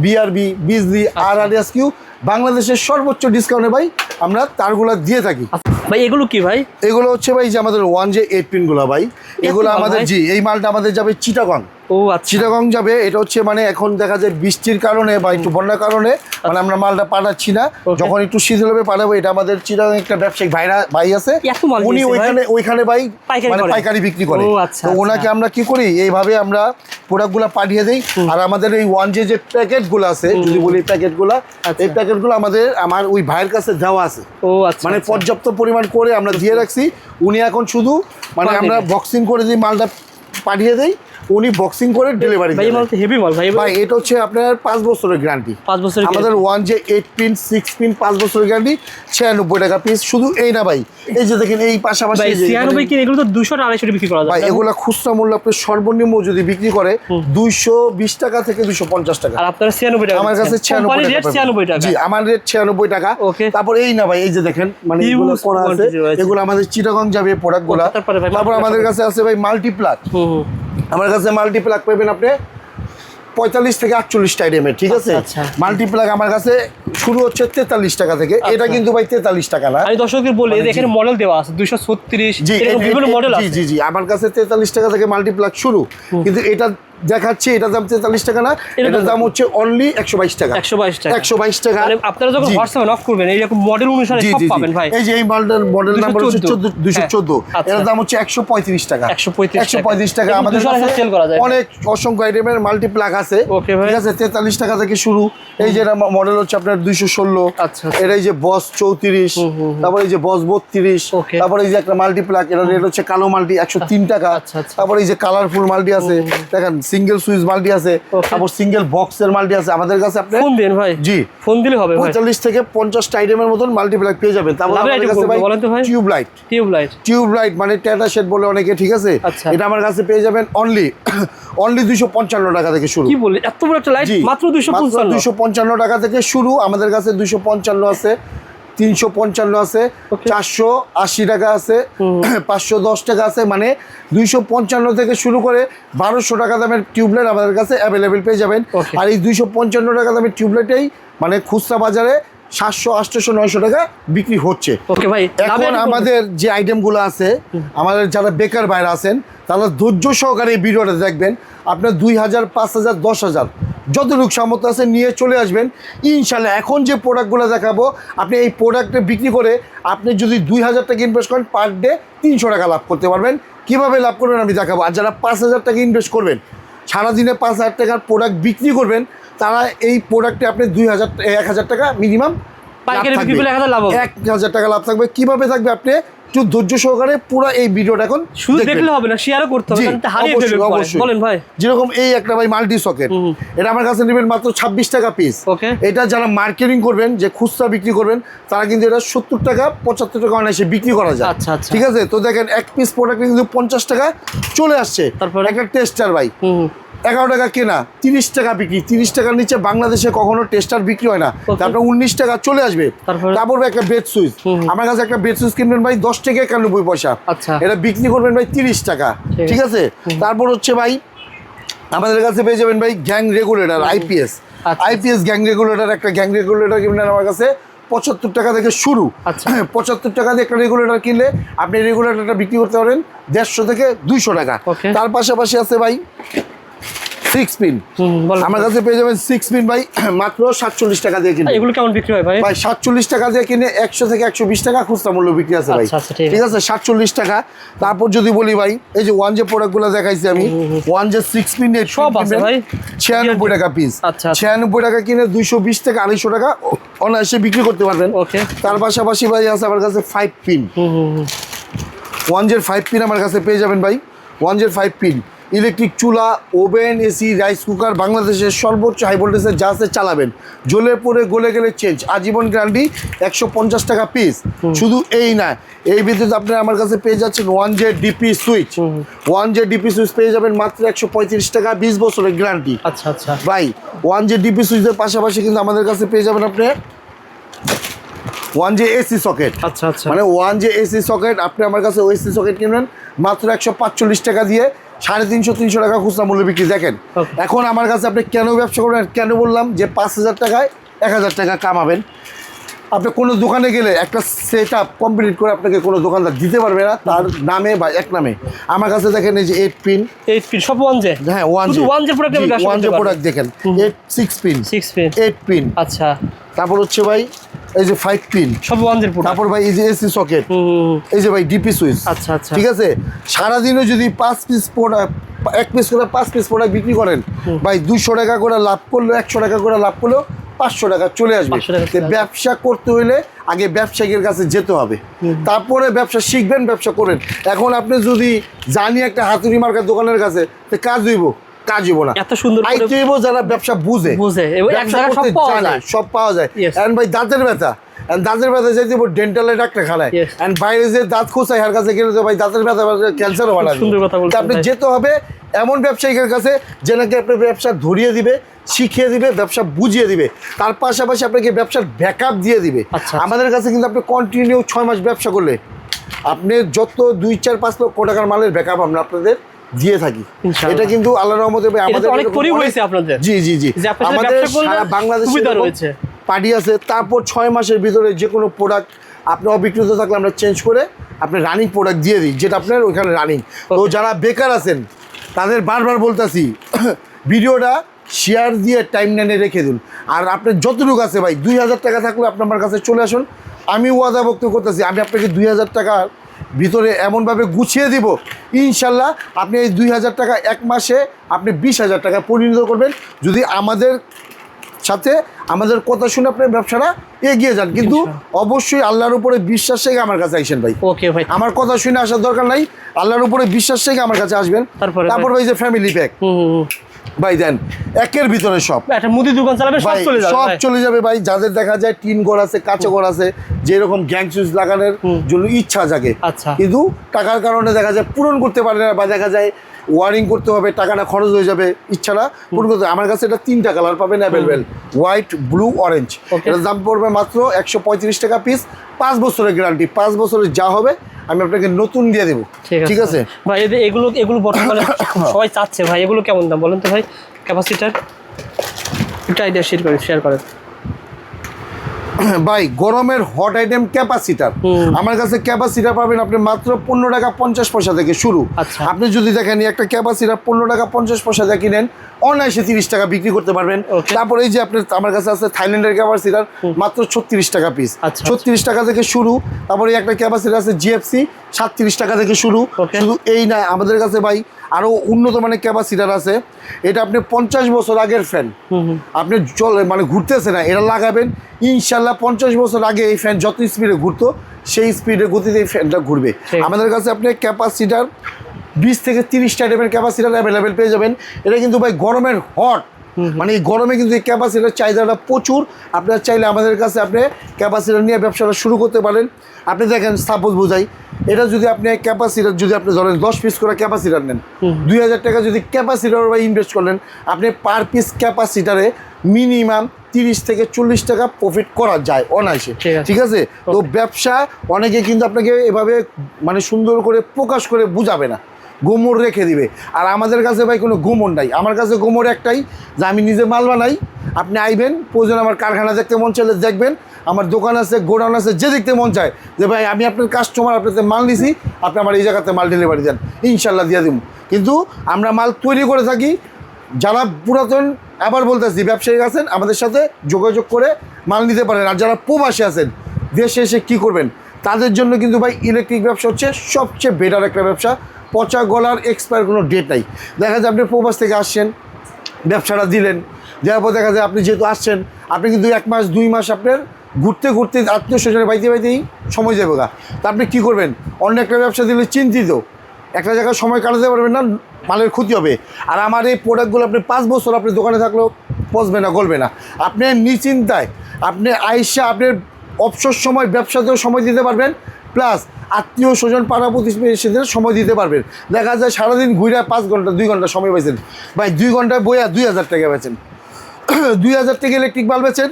Speaker 1: বিআরবি, বিজলি, আরআরএসকিউ, বাংলাদেশের সর্বোচ্চ ডিসকাউন্টে ভাই আমরা তারগুলা দিয়ে থাকি।
Speaker 2: ভাই এগুলো কি ভাই?
Speaker 1: এগুলো হচ্ছে ভাই যে আমাদের ওয়ান যে 8 পিন গুলা ভাই, এগুলো আমাদের জি এই মালটা আমাদের যাবে চিটাগং।
Speaker 2: ও আচ্ছা।
Speaker 1: চিটাগং যাবে। এটা হচ্ছে মানে এখন দেখা যায় বৃষ্টির কারণে বা একটু বন্যার কারণে মানে আমরা মালটা পাঠাচ্ছি না, যখন একটু শীতল হবে পাঠাবো। এটা আমাদের চিটাগং একটা ব্যবসায়িক ভাই আছে, উনি ওইখানে ভাই মানে পাইকারি বিক্রি করে। তো ওনাকে আমরা কি করি, এইভাবে আমরা প্রোডাক্টগুলো পাঠিয়ে দিই। আর আমাদের এই ওয়ান যে প্যাকেটগুলো আছে, যদি বলি প্যাকেটগুলো, এই প্যাকেটগুলো আমার ওই ভাইয়ের কাছে দেওয়া আছে।
Speaker 2: ও আচ্ছা।
Speaker 1: মানে পর্যাপ্ত পরিমাণ করে আমরা দিয়ে রাখছি। উনি এখন শুধু মানে আমরা বক্সিং করে দিয়ে মালটা পাঠিয়ে দেই, উনি বক্সিং করে ডেলিভারি
Speaker 2: ভাই। মাল তো হেভি মাল ভাই।
Speaker 1: ভাই এটা হচ্ছে আপনার 5 বছরের গ্যারান্টি।
Speaker 2: 5 বছরের
Speaker 1: আমাদের ওয়ান যে 8 পিন 6 পিন 5 বছরের গ্যারান্টি, 96 টাকা পিস। শুধু এই না ভাই, এই যে দেখেন এই পাশাপাশি
Speaker 2: 96 কি এগুলো তো 200 আর 250 বিক্রি করা যায়
Speaker 1: ভাই। এগুলো খুচরা মূল্য আপনি সর্বনিম্ন যদি বিক্রি করে 220 টাকা থেকে 250 টাকা।
Speaker 2: আর আপনারা 96 টাকা,
Speaker 1: আমার কাছে 96 টাকা। জি আমার রেট 96 টাকা। তারপর এই না ভাই, এই যে দেখেন মানে এগুলো করা আছে, এগুলো আমাদের চিটাগং যাবে প্রোডাক্টগুলো। তারপর আমাদের কাছে আছে ভাই মাল্টিপ্লাক। আমার কাছে মাল্টিপ্লাক পাবেন আপনি 45 থেকে 48 আইটেমের। ঠিক আছে। মাল্টিপ্লাক আমার কাছে শুরু হচ্ছে 43 টাকা থেকে। এটা কিন্তু ভাই 43 টাকা না।
Speaker 2: আমি দর্শকদের বলি এখানে মডেল দেওয়া আছে 236, এরকম বিভিন্ন মডেল আছে।
Speaker 1: জি জি আমার কাছে 43 টাকা থেকে মাল্টিপ্লাক শুরু, কিন্তু এটা দেখাচ্ছি এটার দাম 43 টাকা না, এটার দাম হচ্ছে অনলি 122 টাকা। 122 টাকা।
Speaker 2: মানে আপনারা যখন হোয়াটসঅ্যাপে নক করবেন এইরকম মডেল অনুসারে সব পাবেন ভাই।
Speaker 1: এই যে এই মডেল নাম্বার হচ্ছে 214, এর দাম হচ্ছে 135 টাকা। 135 টাকা। আমাদের কাছে সেল করা যায় অনেক অসংখ্য আইটেমের মাল্টিপ্লাক আছে। ঠিক আছে, 43 টাকা থেকে শুরু। এই যে এটা মডেল হচ্ছে আপনার 216। এটা এই যে বস 34, তারপর এই যে বস 32, তারপর এই যে একটা মাল্টিপ্লাক, এটা রেট হচ্ছে কালো মাল্টি 103 টাকা। তারপর এই যে কালারফুল মাল্টি আছে, দেখেন সিঙ্গেল সুইচ মাল্টি আছে, তারপর সিঙ্গেল বক্সের মাল্টি আছে। আমাদের কাছে আপনি
Speaker 2: ফোন দিন ভাই।
Speaker 1: জি
Speaker 2: ফোন দিলে হবে ভাই।
Speaker 1: 45 থেকে 50 আইটেমের মতন মাল্টিপ্লাক পেয়ে যাবেন। তারপর আমাদের কাছে ভাই টিউবলাইট মানে টাটা শেড বলে অনেকে। ঠিক আছে, এটা আমার কাছে পেয়ে যাবেন অনলি 255 টাকা থেকে শুরু।
Speaker 2: কি বলে এত বড় একটা লাইট মাত্র
Speaker 1: 255 টাকা থেকে শুরু। আমাদের কাছে 255 আছে, 355 আছে, 480 টাকা আছে, 510 টাকা আছে। মানে 255 থেকে শুরু করে 1200 টাকা দামের টিউবলাইট আমাদের কাছে অ্যাভেলেবেল পেয়ে যাবেন। আর এই 255 টাকা দামের টিউবলাইটেই মানে খুচরা বাজারে 700, 800, 900 টাকা বিক্রি হচ্ছে। এখন আমাদের যে আইটেমগুলো আছে, আমাদের যারা বেকার বাইরে আছেন তারা ধৈর্য সহকারে এই ভিডিওটা দেখবেন। আপনার 2000, 5000, 10,000 যতটুকু সামর্থ্য আছে নিয়ে চলে আসবেন ইনশাল্লাহ। এখন যে প্রোডাক্টগুলো দেখাবো, আপনি এই প্রোডাক্টে বিক্রি করে আপনি যদি 2000 টাকা ইনভেস্ট করেন, পার ডে 300 টাকা লাভ করতে পারবেন। কীভাবে লাভ করবেন আমি দেখাবো। আর যারা 5000 টাকা ইনভেস্ট করবেন, সারাদিনে 5000 টাকার প্রোডাক্ট বিক্রি করবেন, তারা এই প্রোডাক্টে আপনি 1000 টাকা মিনিমাম
Speaker 2: পাইকারি বিক্রি করলে 1000 লাভ হবে,
Speaker 1: 1000 টাকা লাভ থাকবে। কিভাবে থাকবে আপনি একটু ধৈর্য সহকারে পুরো এই ভিডিওটা এখন
Speaker 2: শুধু দেখলে হবে না, শেয়ারও করতে হবে, কারণ হারিয়ে ফেলবে পরে। বলেন ভাই।
Speaker 1: যেরকম এই একটা ভাই মাল্টি সকেট, এটা আমার কাছে নেবেন মাত্র 26 টাকা পিস।
Speaker 2: ওকে,
Speaker 1: এটা যারা মার্কেটিং করবেন, যে খুচরা বিক্রি করবেন, তারা কিন্তু এটা 70 টাকা 75 টাকা অনায়াসে বিক্রি করা যায়।
Speaker 2: আচ্ছা আচ্ছা,
Speaker 1: ঠিক আছে। তো দেখেন এক পিস প্রোডাক্টে কিন্তু 50 টাকা চলে আসছে।
Speaker 2: তারপরে
Speaker 1: একটা টেস্টার ভাই 11 টাকা কেনা, 30 টাকা বিক্রি। 30 টাকার নিচে বাংলাদেশে কখনো টেস্টার বিক্রি হয় না। তারপর 19 টাকা চলে আসবে। তারপর একটা বেড সুইচ, আমার কাছে একটা বেড সুইচ কিনবেন ভাই 10 টাকা 91 পয়সা।
Speaker 2: আচ্ছা,
Speaker 1: এটা বিক্রি করবেন ভাই 30 টাকা। ঠিক আছে। তারপর হচ্ছে ভাই আমাদের কাছে পেয়ে যাবেন ভাই gang regulator IPS. IPS gang regulator, একটা গ্যাং রেগুলেটর কিনবেন আমার কাছে 75 টাকা থেকে শুরু। 75 টাকা দিয়ে একটা রেগুলেটর কিনলে আপনি রেগুলেটরটা বিক্রি করতে পারবেন 150 থেকে 200 টাকা। তার পাশাপাশি আছে ভাই 6 পিন, আমার কাছে পেয়ে যাবেন 6 পিন ভাই মাত্র 47 টাকা দিয়ে কিনবেন।
Speaker 2: এগুলো কেমন বিক্রি হয় ভাই?
Speaker 1: ভাই 47 টাকা দিয়ে কিনে 100 থেকে 120 টাকা খুচরা মূল্য বিক্রি আছে ভাই। ঠিক আছে, 47 টাকা। তারপর যদি বলি ভাই, এই যে ওয়ান যে প্রোডাক্টগুলো দেখাইছি আমি, ওয়ান যে 6 পিন
Speaker 2: সব আছে ভাই
Speaker 1: 96 টাকা পিস। 96 টাকা কিনে 220 থেকে 250 টাকা অনায়াসে বিক্রি করতে পারবেন। তার পাশাপাশি ভাই আছে আমার কাছে 5 পিন, ওয়ান যে 5 পিন আমার কাছে পেয়ে যাবেন ভাই। ওয়ান যে 5 পিন ইলেকট্রিক চুলা, ওভেন, এসি, রাইস কুকার, বাংলাদেশের সর্বোচ্চ হাই ভোল্টেজের যা আছে চালাবেন, জ্বলে পড়ে গলে গেলে চেঞ্জ, আজীবন গ্যারান্টি, 150 টাকা পিস। শুধু এই না, এই বিদ্যুৎ আপনারা আমার কাছে পেয়ে যাচ্ছেন one J DP switch. One J DP switch পেয়ে যাবেন মাত্র 135 টাকা, 20 বছরের গ্যারান্টি।
Speaker 2: আচ্ছা আচ্ছা
Speaker 1: ভাই ওয়ান জে ডিপি সুইচের পাশাপাশি কিন্তু আমাদের কাছে পেয়ে যাবেন আপনি ওয়ান জে এসি সকেট।
Speaker 2: আচ্ছা আচ্ছা,
Speaker 1: মানে ওয়ান জে এসি সকেট, আপনি আমার কাছে এসি সকেট কিনবেন মাত্র 145 টাকা দিয়ে, 350-300 টাকা খুচরা মূল্য বিক্রি। দেখেন এখন আমার কাছে আপনি কেন ব্যবসা করবেন, কেন বললাম যে 5000 টাকায় 1000 টাকা কামাবেন। আপনি কোনো দোকানে গেলে একটা সেট আপ কমপ্লিট করে আপনাকে কোনো দোকানদার দিতে পারবে না তার নামে বা এক নামে। আমার কাছে দেখেন এই যে 8 পিন
Speaker 2: সব ওয়ান জে।
Speaker 1: হ্যাঁ ওয়ান জে প্রোডাক্ট দেখেন, 6 পিন 8 পিন।
Speaker 2: আচ্ছা,
Speaker 1: তারপর হচ্ছে ভাই এই যে 5 পিন
Speaker 2: সব ওয়ান জে প্রোডাক্ট।
Speaker 1: তারপর ভাই এই যে এসি সকেট, এই যে ভাই ডিপি সুইচ।
Speaker 2: আচ্ছা আচ্ছা,
Speaker 1: ঠিক আছে। সারাদিনে যদি 5 পিস প্রোডাক্ট, 1 পিস করে 5 পিস প্রোডাক্ট বিক্রি করেন ভাই, 200 টাকা করে লাভ করলো, 100 টাকা করে লাভ করলো, 500 টাকা চলে আসবে। ব্যবসা করতে হলে আগে ব্যবসায়ীর কাছে যেতে হবে, তারপরে ব্যবসা শিখবেন, ব্যবসা করেন। এখন আপনি যদি জানি একটা হাতুড়ি মার্কার দোকানের কাছে, কাজ হইব, কাজ হইব না।
Speaker 2: এত সুন্দর
Speaker 1: যারা ব্যবসা বুঝে সব পাওয়া যায়। এখন ভাই দাঁতের ব্যথা, যাইতে ডেন্টালের ডাক্তার খানায়, বাইরে যে দাঁত খোঁচায় হার কাছে গেলে তো ভাই দাঁতের ব্যথা ক্যান্সারও বানাবে। আপনি যেতে হবে এমন ব্যবসায়ীর কাছে যে নাকি আপনার ব্যবসা ধরিয়ে দিবে, শিখিয়ে দিবে, ব্যবসা বুঝিয়ে দিবে, তার পাশাপাশি আপনাকে ব্যবসার ব্যাকআপ দিয়ে দিবে। আমাদের কাছে কিন্তু আপনি কন্টিনিউ 6 মাস ব্যবসা করলে আপনি যত 2-4-5 লক্ষ টাকার মালের ব্যাকআপ আমরা আপনাদের দিয়ে থাকি। এটা কিন্তু আল্লাহর রহমতে আমাদের
Speaker 2: অনেক পরিবর্তন আপনাদের।
Speaker 1: জি জি জি, আমাদের সারা বাংলাদেশে রয়েছে পার্টি আছে। তারপর 6 মাসের ভিতরে যে কোনো প্রোডাক্ট আপনি অবিক্রিত থাকলে আমরা চেঞ্জ করে আপনি রানিং প্রোডাক্ট দিয়ে দিই, যেটা আপনার ওইখানে রানিং। তো যারা বেকার আছেন তাদের বারবার বলতেছি ভিডিওটা শেয়ার দিয়ে টাইম লাইনে রেখে দিন। আর আপনার যতটুকু আছে ভাই 2000 টাকা থাকলে আপনি আমার কাছে চলে আসুন, আমি ওয়াদা বক্তব্য করতেছি আমি আপনাকে 2000 টাকার ভিতরে এমনভাবে গুছিয়ে দিব ইনশাল্লাহ, আপনি এই 2000 টাকা 1 মাসে আপনি 20,000 টাকা পরিণত করবেন যদি আমাদের সাথে আমাদের কথা শুনে আপনার ব্যবসাটা এগিয়ে যান। কিন্তু অবশ্যই আল্লাহর উপরে বিশ্বাস রেখে আমার কাছে আসেন ভাই।
Speaker 2: ওকে ভাই,
Speaker 1: আমার কথা শুনে আসার দরকার নাই, আল্লাহর উপরে বিশ্বাস রেখে আমার কাছে আসবেন। তারপর ভাই যে ফ্যামিলি প্যাক ভাই দেন, একের ভিতরে সব, একটা মুদি দোকান চালাবে সব চলে যাবে ভাই। যাদের দেখা যায় টিন ঘর আছে, কাঁচা ঘর আছে, যেরকম গ্যাং সুইচ লাগানোর জন্য ইচ্ছা জাগে, কিন্তু টাকার কারণে দেখা যায় পূরণ করতে পারে না, বা দেখা যায় ওয়ারিং করতে হবে, টাকাটা খরচ হয়ে যাবে, ইচ্ছাটা পূরণ করতে। আমার কাছে এটা 3টা কালার পাবেন অ্যাভেলেবেল, হোয়াইট, ব্লু, অরেঞ্জ। এটার দাম পড়বে মাত্র 135 টাকা পিস, 5 বছরের গ্যারান্টি। 5 বছরের যা হবে আমি আপনাকে নতুন দিয়ে দেবো। ঠিক আছে
Speaker 2: ভাই, এগুলো বর্তমানে সবাই চাচ্ছে ভাই, এগুলো কেমন দাম বলেন তো ভাই? ক্যাপাসিটার একটা আইডিয়া শেয়ার করেন
Speaker 1: ভাই। গরমের হট আইটেম ক্যাপাসিটার, আমার কাছে ক্যাপাসিটার পাবেন আপনি মাত্র 15 টাকা 50 পয়সা থেকে শুরু। আপনি যদি দেখেন একটা ক্যাপাসিটার 15 টাকা 50 পয়সা দিয়ে কিনেন, অনায়াসে 30 টাকা বিক্রি করতে পারবেন। তারপরে এই যে আপনার আমার কাছে আছে থাইল্যান্ডের ক্যাপাসিটার, মাত্র 36 টাকা পিস, 36 টাকা থেকে শুরু। তারপরে একটা ক্যাপাসিটার আছে জিএফসি, 37 টাকা থেকে শুরু। শুধু এই না, আমাদের কাছে ভাই আরও উন্নত মানের ক্যাপাসিটার আছে। এটা আপনি 50 বছর আগের ফ্যান, আপনি মানে ঘুরতেছে না, এটা লাগাবেন ইনশাল্লাহ 50 বছর আগে এই ফ্যান যত স্পিডে ঘুরতো সেই স্পিডের গতিতে এই ফ্যানটা ঘুরবে। আমাদের কাছে আপনি ক্যাপাসিটার 20 থেকে 30টা টাইপের ক্যাপাসিটার অ্যাভেলেবেল পেয়ে যাবেন। এটা কিন্তু ভাই গরমের হট, মানে এই গরমে কিন্তু এই ক্যাপাসিটার চাহিদাটা প্রচুর। আপনারা চাইলে আমাদের কাছে আপনি ক্যাপাসিটার নিয়ে ব্যবসাটা শুরু করতে পারেন। আপনি দেখেন, সাপোজ বোঝাই, এটা যদি আপনি ক্যাপাসিটার যদি আপনি ধরেন 10 পিস করে ক্যাপাসিটার নেন, 2000 টাকা যদি ক্যাপাসিটার বা ইনভেস্ট করলেন, আপনি পার পিস ক্যাপাসিটারে মিনিমাম 30 থেকে 40 টাকা প্রফিট করা যায় অনায়াসে। ঠিক আছে? তো ব্যবসা অনেকে কিন্তু আপনাকে এভাবে মানে সুন্দর করে প্রকাশ করে বুঝাবে না, গোমর রেখে দিবে। আর আমাদের কাছে ভাই কোনো গোমর নাই। আমার কাছে গোমর একটাই, যে আমি নিজে মাল বানাই। আপনি আইবেন, প্রয়োজন আমার কারখানা দেখতে মন চাইলে দেখবেন, আমার দোকান আছে, গোডাউন আছে, যে দেখতে মন চায় যে ভাই আমি আপনার কাস্টমার, আপনাতে মাল নিছি, আপনি আমার এই জায়গাতে মাল ডেলিভারি দেন, ইনশাল্লাহ দিয়ে দিব। কিন্তু আমরা মাল তৈরি করে থাকি। যারা পুরাতন, আবার বলতেছি, ব্যবসায়ী আছেন, আমাদের সাথে যোগাযোগ করে মাল নিতে পারেন। আর যারা প্রবাসী আছেন, দেশে এসে কী করবেন, তাদের জন্য কিন্তু ভাই ইলেকট্রিক ব্যবসা হচ্ছে সবচেয়ে বেটার একটা ব্যবসা। পচা গলার এক্সপায়ার কোনো ডেট নাই। দেখা যায় আপনি প্রবাস থেকে আসছেন, ব্যবসাটা দিলেন, দেওয়ার পর দেখা যায় আপনি যেহেতু আসছেন, আপনি কিন্তু 1 মাস 2 মাস আপনার ঘুরতে ঘুরতে আত্মীয় স্বজনের বাইতেই সময় যাবে গা। তা আপনি কী করবেন? অন্য একটা ব্যবসা দিলে চিন্তিত, একটা জায়গায় সময় কাটাতে পারবেন না, মালের ক্ষতি হবে। আর আমার এই প্রোডাক্টগুলো আপনি 5 বছর আপনি দোকানে থাকলেও পচবে না, গলবে না। আপনি নিশ্চিন্তায় আপনি আইসা আপনার অবসর সময় ব্যবসাতেও সময় দিতে পারবেন, প্লাস আত্মীয় স্বজন পাড়া প্রতিবেশীদের সময় দিতে পারবেন। দেখা যায় সারাদিন ঘুরে 5 ঘন্টা 2 ঘন্টা সময় পাইছেন, ভাই 2 ঘন্টায় বইয়া 2000 টাকা বেচেন। 2000 টাকা ইলেকট্রিক বাল্ব বেচেন,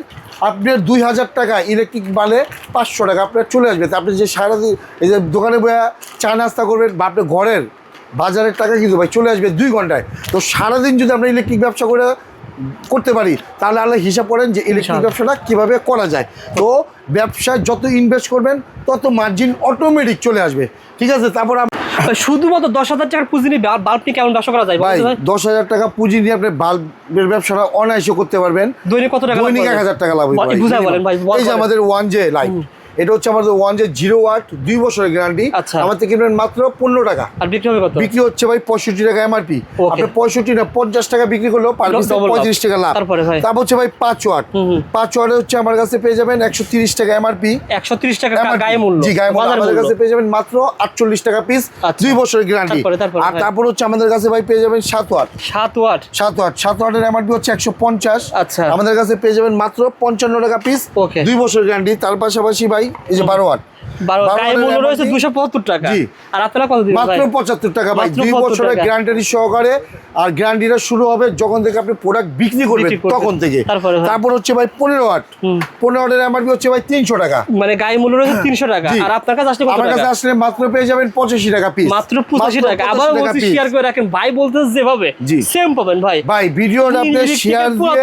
Speaker 1: আপনার 2000 টাকা ইলেকট্রিক বালে 500 টাকা আপনার চলে আসবে। তা আপনি যে সারাদিন এই যে দোকানে বইয়া চা নাস্তা করবেন, বা আপনার ঘরের বাজারের টাকা কিন্তু ভাই চলে আসবে 2 ঘন্টায়। তো সারাদিন যদি আমরা ইলেকট্রিক ব্যবসা করতে পারি, তাহলে আল্লাহ হিসাব করেন যে ইলেকট্রিক ব্যবসাটা কীভাবে করা যায়। তো ব্যবসায় যত ইনভেস্ট করবেন তত মার্জিন অটোমেটিক চলে আসবে। ঠিক আছে? তারপর
Speaker 2: শুধুমাত্র 10,000 টাকার পুঁজি নিয়ে বাল্ব নিয়ে কেমন ব্যবসা করা যায়
Speaker 1: ভাই? 10,000 টাকা পুঁজি নিয়ে আপনি বাল্বের ব্যবসাটা অনায়াসে করতে পারবেন।
Speaker 2: দৈনিক কত টাকা?
Speaker 1: দৈনিক 1000 টাকা লাভ হয়। এই যে আমাদের 1J লাইট, এটা হচ্ছে আমাদের 1J 0 ওয়াট 2 বছরের গ্যারান্টি। আমার থেকে কিনবেন মাত্র 15 টাকা।
Speaker 2: আর বিক্রি হবে কত?
Speaker 1: বিক্রি হচ্ছে ভাই 65 টাকা এমআরপি। আপনি 65 না 50 টাকা বিক্রি করলেও পার পিস 35 টাকা লাভ। তারপর হচ্ছে ভাই 5 ওয়াট। 5 ওয়াটে হচ্ছে আমার কাছে পেয়ে যাবেন 130 টাকা এমআরপি।
Speaker 2: 130 টাকা গায়ে মূল্য।
Speaker 1: জি, গায়ে মূল্য। আমাদের কাছে পেয়ে যাবেন মাত্র 48 টাকা পিস, 2 বছরের গ্যারান্টি। আর তারপর হচ্ছে আমাদের কাছে ভাই পেয়ে যাবেন 7 ওয়াট।
Speaker 2: 7 ওয়াট
Speaker 1: 7 ওয়াট 7 ওয়াটের এমআরপি হচ্ছে 150।
Speaker 2: আচ্ছা,
Speaker 1: আমাদের কাছে পেয়ে যাবেন মাত্র 55 টাকা পিস, 2 বছরের গ্যারান্টি। তার পাশাপাশি ভাই এই যে 12 ওয়াট,
Speaker 2: গায়ে মূল্য রয়েছে 275 টাকা।
Speaker 1: জি,
Speaker 2: আর আপনারা কত দিবেন?
Speaker 1: মাত্র 75 টাকা ভাই, 2 বছরের গ্যারান্টি সহকারে। আর গ্যারান্টিটা শুরু হবে যখন থেকে আপনি প্রোডাক্ট বিক্রি করবেন তখন থেকে। তারপর হচ্ছে ভাই 15 ওয়াট। 15 ওয়াটের এমআরপি হচ্ছে ভাই 300 টাকা।
Speaker 2: মানে গায়ে মূল্য রয়েছে 300 টাকা। আর আপনার কাছে আসলে কত টাকা?
Speaker 1: আমার কাছে আসলে মাত্র পেয়ে যাবেন 85 টাকা পিস।
Speaker 2: মাত্র 85 টাকা। আবার বলছি শেয়ার করে রাখেন ভাই, বলতেছে যেভাবে সেম পাবেন ভাই।
Speaker 1: ভাই ভিডিওটা আপনি শেয়ার দিয়ে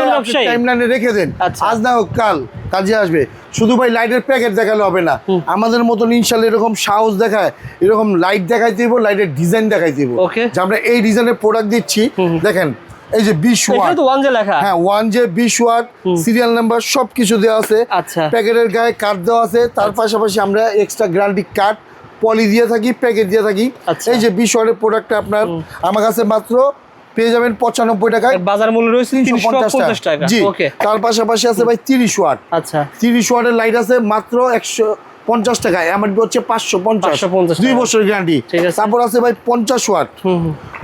Speaker 1: টাইমলাইনে রেখে দেন, আজ না হোক কাল কাজে আসবে। শুধু ভাই লাইটের প্যাকেট দেখালে হবে না, আমাদের মতন ইনশাআল্লাহ এরকম সাহস দেখায়, এরকম লাইট দেখাই দিব, লাইটের ডিজাইন দেখাই দিব যে আমরা এই ডিজাইনের প্রোডাক্ট দিচ্ছি। দেখেন এই যে 20 ওয়াট,
Speaker 2: এটা তো 1J লেখা।
Speaker 1: হ্যাঁ 1J 20 ওয়াট, সিরিয়াল নাম্বার সবকিছু দেওয়া আছে।
Speaker 2: আচ্ছা,
Speaker 1: প্যাকেটের গায়ে কার্ড দেওয়া আছে। তার পাশাপাশি আমরা এক্সট্রা গ্যারান্টি কার্ড পলি দিয়ে থাকি, প্যাকেট দিয়ে থাকি। এই যে 20 ওয়াটের প্রোডাক্টটা আপনার আমার কাছে মাত্র পেয়ে যাবেন 95 টাকায়,
Speaker 2: বাজার মূল্য রয়েছে 350 টাকা।
Speaker 1: জি, তার পাশাপাশি আছে ভাই 30 ওয়াট।
Speaker 2: আচ্ছা,
Speaker 1: 30 ওয়াটের লাইট আছে মাত্র 150 টাকা, এমআরপি হচ্ছে 550, 2 বছরের গ্যারান্টি। তারপর আছে ভাই 50 ওয়াট।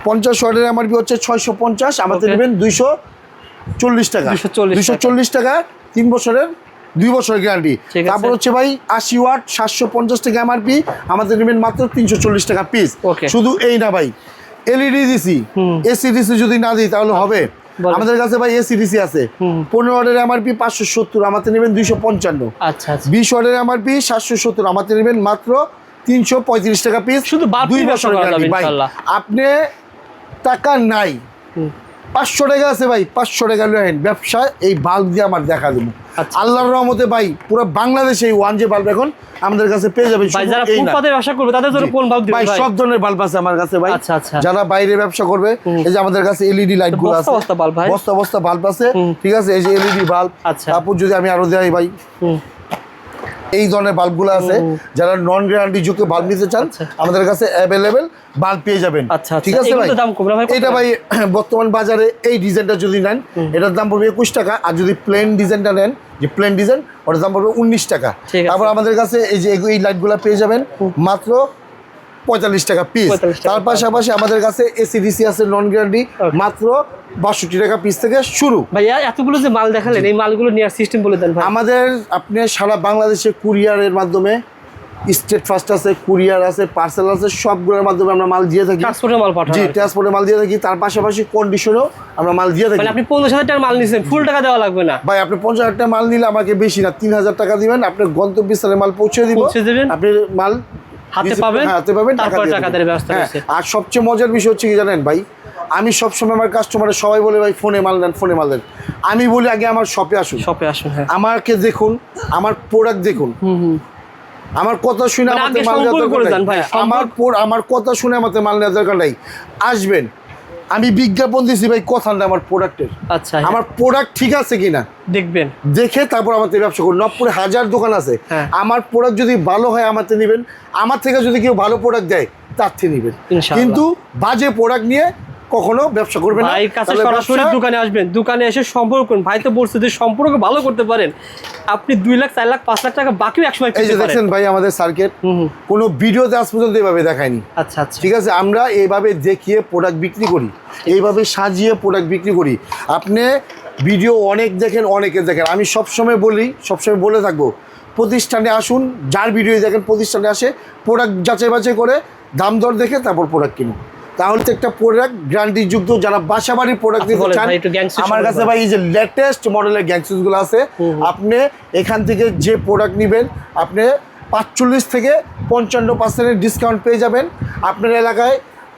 Speaker 1: 50 ওয়াটের এমআরপি হচ্ছে 650, আমাদের নেবেন 240 টাকা। 240 টাকা, 3 বছরের 2 বছরের গ্যারান্টি। তারপর হচ্ছে ভাই 80 ওয়াট 750 টাকা এমআরপি, আমাদের নেবেন মাত্র 340 টাকা পিস। শুধু এই না ভাই, এলইডি দিছি, এসি দিছি যদি না দিই তাহলে হবে। আমাদের কাছে ভাই এসি ডিসি আছে। 15 ওয়াটের এমআরপি 570, আমাদের নেবেন 255।
Speaker 2: আচ্ছা,
Speaker 1: 20 ওয়াটের এমআরপি 770, আমাদের নেবেন মাত্র 335 টাকা পিস।
Speaker 2: শুধু
Speaker 1: 2 বছরের গ্যারান্টি। ভাই আপনি টাকা নাই, 500 টাকা আছে ভাই, 500 টাকা নেন, ব্যবসা এই বাল্ব দিয়ে আমার দেখা দেবো। আল্লাহর রহমতে ভাই পুরো বাংলাদেশে এই 1J বাল্ব এখন আমাদের কাছে পেয়ে যাবেন।
Speaker 2: যারা ফুটপাতে ব্যবসা করবে তাদের জন্য কোন বাল্ব দিবেন
Speaker 1: ভাই? সব ধরনের বাল্ব আছে আমার কাছে ভাই।
Speaker 2: আচ্ছা, আচ্ছা,
Speaker 1: যারা বাইরে ব্যবসা করবে, এই যে আমাদের কাছে এলইডি লাইট গুলো আছে,
Speaker 2: বস্তা বাল্ব ভাই,
Speaker 1: বস্তা বাল্ব আছে। ঠিক আছে, এই যে এলইডি বাল্ব। তারপর যদি আমি আরো দেই ভাই, এই ধরনের বাল্বগুলো আছে, যারা নন গ্যারান্টি যুক্ত বাল্ব নিতে চান আমাদের কাছে অ্যাভেলেবেল বাল্ব পেয়ে যাবেন। ঠিক আছে ভাই, এটা ভাই বর্তমান বাজারে এই ডিজাইনটা যদি নেন এটার দাম পড়বে 21 টাকা, আর যদি প্লেন ডিজাইনটা নেন, যে প্লেন ডিজাইন, ওটার দাম পড়বে 19 টাকা। তারপর আমাদের কাছে এই যে এই লাইটগুলো পেয়ে যাবেন মাত্র 45 টাকা পিস। তার পাশাপাশি আমাদের কাছে এসিডিসি আছে নন গ্যারান্টি, মাত্র 62 টাকা পিস থেকে শুরু।
Speaker 2: ভাইয়া এতগুলো যে মাল দেখালেন, এই মালগুলো নেওয়ার সিস্টেম বলে দেন ভাই।
Speaker 1: আমাদের আপনি সারা বাংলাদেশে কুরিয়ারের মাধ্যমে, স্টেট ফার্স্ট আছে, কুরিয়ার আছে, পার্সেল আছে, সবগুলোর মাধ্যমে আমরা মাল দিয়ে থাকি।
Speaker 2: ট্রান্সপোর্টের মাল পাঠান?
Speaker 1: জি, ট্রান্সপোর্টের মাল দিয়ে থাকি। তার পাশাপাশি কন্ডিশনেও আমরা মাল দিয়ে থাকি।
Speaker 2: মানে আপনি 50,000 টাকার মাল নিছেন, ফুল টাকা দেওয়া লাগবে না
Speaker 1: ভাই। আপনি 50,000 টাকা মাল নিলে আমাকে বেশি না 3,000 টাকা দিবেন, আপনার গন্তব্যস্থলে মাল পৌঁছে দিব, আপনি মাল
Speaker 2: হাতে পাবেন, তারপর টাকা দেওয়ার ব্যবস্থা আছে।
Speaker 1: আর সবচেয়ে মজার বিষয় হচ্ছে কি জানেন ভাই, আমি সবসময় আমার কাস্টমারের সবাই বলে ভাই ফোনে মাল নেন, ফোনে মাল নেন। আমি বলি আগে আমার শপে আসুন,
Speaker 2: হ্যাঁ।
Speaker 1: আমাকে দেখুন, আমার প্রোডাক্ট দেখুন, আমার কথা শুনে আমাদের মাল নেওয়ার দরকার নাই। আমার কথা শুনে আমাদের মাল নেওয়ার দরকার নাই। আসবেন, আমি বিজ্ঞাপন দিছি ভাই কথা না আমার প্রোডাক্টের।
Speaker 2: আচ্ছা,
Speaker 1: আমার প্রোডাক্ট ঠিক আছে কিনা দেখবেন, দেখে তারপর আমাদের ব্যবসা করুন। নবপুরে 1000 দোকান আছে, আমার প্রোডাক্ট যদি ভালো হয় আমার থেকে নেবেন, আমার থেকে যদি কেউ ভালো প্রোডাক্ট দেয় তার থেকে নেবেন, কিন্তু বাজে প্রোডাক্ট নিয়ে কখনো ব্যবসা করবেন না।
Speaker 2: ভাই কাছে সরাসরি দোকানে আসবেন, দোকানে এসে সম্পর্ক করুন। ভাই তো বলছে যে সম্পর্ক ভালো করতে পারেন, আপনি 2 লাখ 4 লাখ 5 লাখ টাকা বাকিও একসময় পেতে পারেন।
Speaker 1: এই যে দেখেন ভাই আমাদের সার্কিট কোনো ভিডিওতে আজ পর্যন্ত এইভাবে দেখায়নি।
Speaker 2: আচ্ছা আচ্ছা,
Speaker 1: ঠিক আছে, আমরা এইভাবে দেখিয়ে প্রোডাক্ট বিক্রি করি, এইভাবে সাজিয়ে প্রোডাক্ট বিক্রি করি। আপনি ভিডিও অনেক দেখেন, অনেকে দেখেন, আমি সবসময় বলি, সবসময় বলে থাকবো, প্রতিষ্ঠানে আসুন, যার ভিডিও দেখেন প্রতিষ্ঠানে আসে প্রোডাক্ট যাচাই বাছাই করে দাম দর দেখে তারপর প্রোডাক্ট কিনুন। তাহলে তো একটা প্রোডাক্ট গ্যারান্টি যুক্ত, যারা বাসা বাড়ির প্রোডাক্ট নিতে চান আমার কাছে ভাই এই যে লেটেস্ট মডেলের গ্যাংসুসগুলো আছে। আপনি এখান থেকে যে প্রোডাক্ট নেবেন আপনি 45 থেকে 55% ডিসকাউন্ট পেয়ে যাবেন। আপনার এলাকায়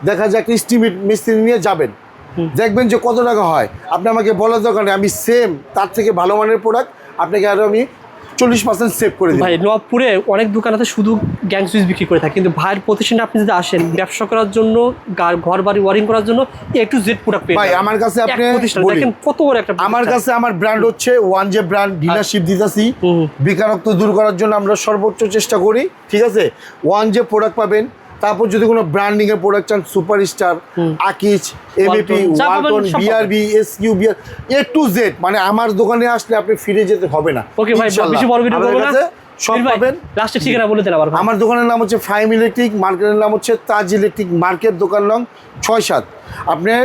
Speaker 1: দেখা যায় এস্টিমেট মিস্ত্রি নিয়ে যাবেন, দেখবেন যে কত টাকা হয়। আপনি আমাকে বলার দরকার নেই, আমি সেম তার থেকে ভালো মানের প্রোডাক্ট আপনাকে আরও আমি 40% সেভ করে দিই।
Speaker 2: ভাই নবপুরে অনেক দোকান আছে শুধু গ্যাং সুইচ বিক্রি করে থাকে, কিন্তু ভাইয়ের প্রতিষ্ঠানে আপনি যদি আসেন ব্যবসা করার জন্য, ঘর বাড়ি ওয়ারিং করার জন্য A to Z প্রোডাক্ট পেয়ে
Speaker 1: ভাই। আমার কাছে আপনি
Speaker 2: দেখেন কত বড় একটা,
Speaker 1: আমার কাছে আমার ব্র্যান্ড হচ্ছে 1J ব্র্যান্ড, ডিলারশিপ দিতেছি। বেকারত্ব দূর করার জন্য আমরা সর্বোচ্চ চেষ্টা করি। ঠিক আছে, 1J প্রোডাক্ট পাবেন। তারপর যদি কোনো ব্র্যান্ডিং এর প্রোডাক্ট চান, superstar, Akij, MAP, Walton, BRB, SQ, BR, A to Z, মানে আমার দোকানে আসলে আপনি ফিরে যেতে হবে না।
Speaker 2: ওকে ভাই, বেশি বড় ভিডিও করব না,
Speaker 1: সব পাবেন।
Speaker 2: লাস্টে ঠিকানা বলে দেন আবার।
Speaker 1: আমার দোকানের নাম হচ্ছে ফাইম ইলেকট্রিক, মার্কেটের নাম হচ্ছে তাজ ইলেকট্রিক মার্কেট, দোকান নং 6-7। আপনার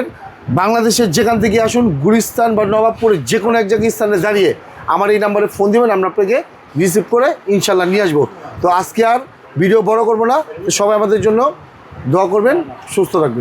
Speaker 1: বাংলাদেশের যেখান থেকে আসুন, গুলিস্তান বা নবাবপুরে যে কোনো এক জায়গায় স্থানে দাঁড়িয়ে আমার এই নাম্বারে ফোন দিবেন, আমরা আপনাকে রিসিভ করে ইনশাল্লাহ নিয়ে আসবো। তো আজকে আর ভিডিও বড় করবো না, সবাই আমাদের জন্য দোয়া করবেন, সুস্থ থাকবেন।